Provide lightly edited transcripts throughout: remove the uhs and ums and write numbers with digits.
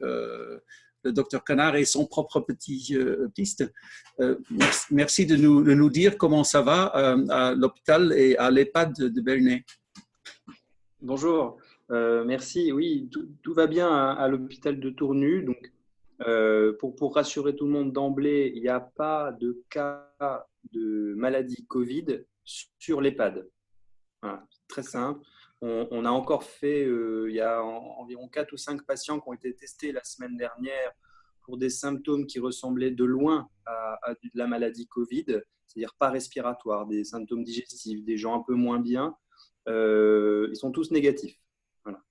le docteur Canard et son propre piste. Merci de nous dire comment ça va à l'hôpital et à l'EHPAD de Bernay. Bonjour, merci. Oui, tout va bien à l'hôpital de Tournu. Donc, pour rassurer tout le monde d'emblée, il n'y a pas de cas de maladie Covid sur l'EHPAD. Voilà, très simple. On a encore fait, il y a environ 4 ou 5 patients qui ont été testés la semaine dernière pour des symptômes qui ressemblaient de loin à de la maladie Covid, c'est-à-dire pas respiratoire, des symptômes digestifs, des gens un peu moins bien. Ils sont tous négatifs. Voilà.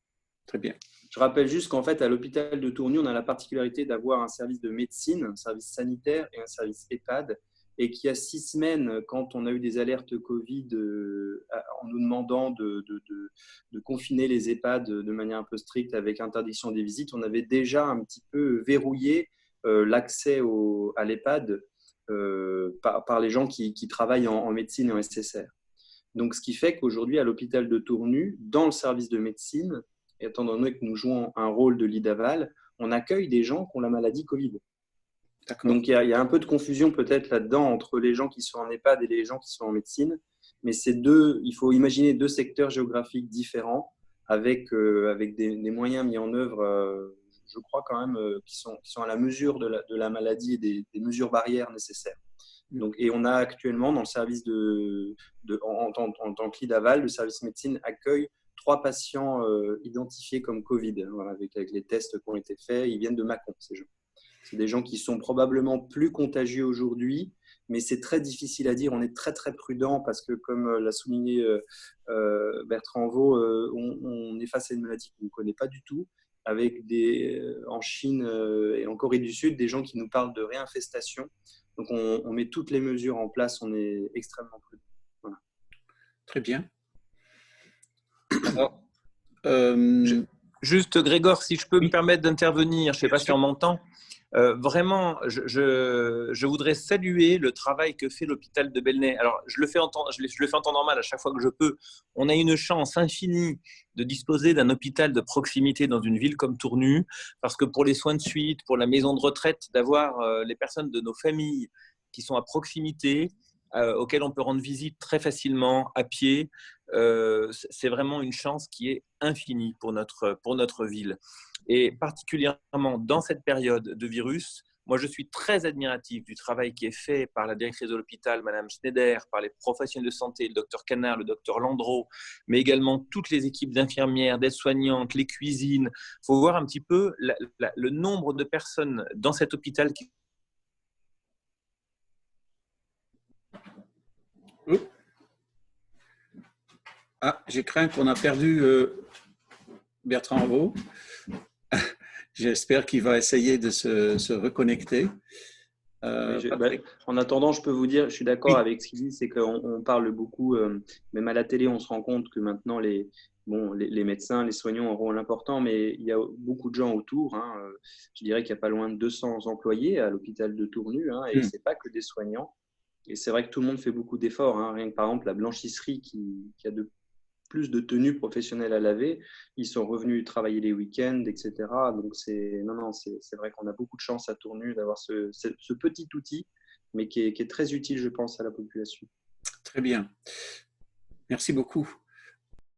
Très bien. Je rappelle juste qu'en fait, à l'hôpital de Tournu, on a la particularité d'avoir un service de médecine, un service sanitaire et un service EHPAD. Et qu'il y a 6 semaines, quand on a eu des alertes Covid en nous demandant de confiner les EHPAD de manière un peu stricte avec interdiction des visites, on avait déjà un petit peu verrouillé l'accès à l'EHPAD par les gens qui travaillent en médecine et en SSR. Donc, ce qui fait qu'aujourd'hui, à l'hôpital de Tournu, dans le service de médecine, et étant donné que nous jouons un rôle de lit d'aval, on accueille des gens qui ont la maladie Covid. Donc, il y a un peu de confusion peut-être là-dedans entre les gens qui sont en EHPAD et les gens qui sont en médecine. Mais il faut imaginer 2 secteurs géographiques différents avec des moyens mis en œuvre, je crois quand même, qui sont à la mesure de la maladie et des mesures barrières nécessaires. Donc, et on a actuellement dans le service en tant que lit d'aval, le service médecine accueille 3 patients identifiés comme Covid, voilà, avec les tests qui ont été faits. Ils viennent de Mâcon, ces gens. C'est des gens qui sont probablement plus contagieux aujourd'hui, mais c'est très difficile à dire. On est très, très prudent parce que, comme l'a souligné Bertrand Vaux, on est face à une maladie qu'on ne connaît pas du tout, avec en Chine et en Corée du Sud, des gens qui nous parlent de réinfestation. Donc, on met toutes les mesures en place. On est extrêmement prudent. Voilà. Très bien. Alors, juste, Grégoire, si je peux me permettre d'intervenir, je ne sais pas si on m'entend. Vraiment, je voudrais saluer le travail que fait l'hôpital de Bernay. Alors, je le fais en temps normal à chaque fois que je peux. On a une chance infinie de disposer d'un hôpital de proximité dans une ville comme Tournu, parce que pour les soins de suite, pour la maison de retraite, d'avoir les personnes de nos familles qui sont à proximité, auxquelles on peut rendre visite très facilement à pied, c'est vraiment une chance qui est infinie pour notre ville. Et particulièrement dans cette période de virus, moi je suis très admiratif du travail qui est fait par la directrice de l'hôpital, Madame Schneider, par les professionnels de santé, le docteur Canard, le docteur Landreau, mais également toutes les équipes d'infirmières, d'aides-soignantes, les cuisines. Il faut voir un petit peu le nombre de personnes dans cet hôpital qui... Ah, j'ai craint qu'on a perdu Bertrand Vaux. J'espère qu'il va essayer de se reconnecter. En attendant, je peux vous dire, je suis d'accord avec ce qu'il dit, c'est qu'on parle beaucoup, même à la télé, on se rend compte que maintenant les médecins, les soignants ont un rôle important, mais il y a beaucoup de gens autour. Je dirais qu'il n'y a pas loin de 200 employés à l'hôpital de Tournu, et ce n'est pas que des soignants. Et c'est vrai que tout le monde fait beaucoup d'efforts. Rien que par exemple, la blanchisserie qui a plus de tenues professionnelles à laver, ils sont revenus travailler les week-ends, etc. Donc, c'est vrai qu'on a beaucoup de chance à Tournu d'avoir ce petit outil, mais qui est très utile, je pense, à la population. Très bien. Merci beaucoup.